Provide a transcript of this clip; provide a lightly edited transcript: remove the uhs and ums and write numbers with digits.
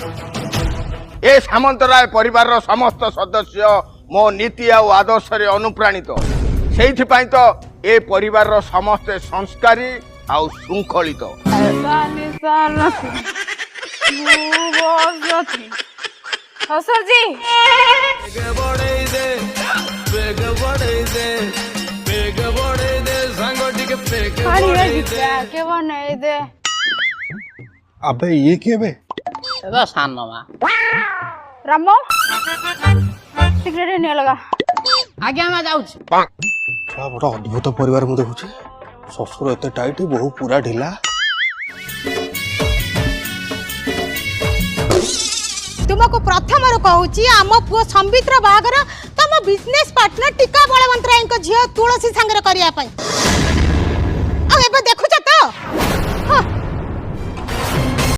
ए सामंतराय परिवार समस्त सदस्य मो नीति आ आदर्श रे अनुप्राणित सेइथिपाई तो ए परिवार समस्त संस्कारी आ शृंखलित ससुर जी के बने दे अबे ये के बे एदा सानमा रामो सिगरेट नहीं लगा आगे मैं जाऊँ क्या बड़ा अद्भुत परिवार मु देखुची ससुर एते टाइट बहु पूरा ढिला तुमको प्रथम कहूची आम पुओ संबित्र बागर तम बिजनेस पार्टनर टीका बलवंत राय झील तुलसी सांगे करिया